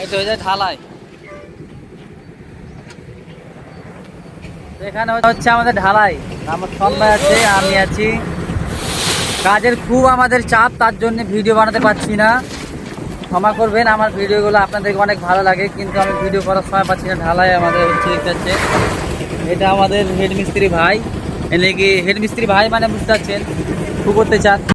এটা হয়ে যায় ঢালাই। এখানে হচ্ছে আমাদের ঢালাই। আমার সন্ধ্যা আছে, আমি আছি। কাজের খুব আমাদের চাপ, তার জন্য ভিডিও বানাতে পারছি না, ক্ষমা করবেন। আমার ভিডিওগুলো আপনাদেরকে অনেক ভালো লাগে, কিন্তু আমি ভিডিও করার সময় পাচ্ছি না। ঢালাই আমাদের হচ্ছে যাচ্ছে। এটা আমাদের হেড মিস্ত্রি ভাই, এনে কি হেড মিস্ত্রি ভাই মানে বুঝতে পারছেন, খুব করতে চান।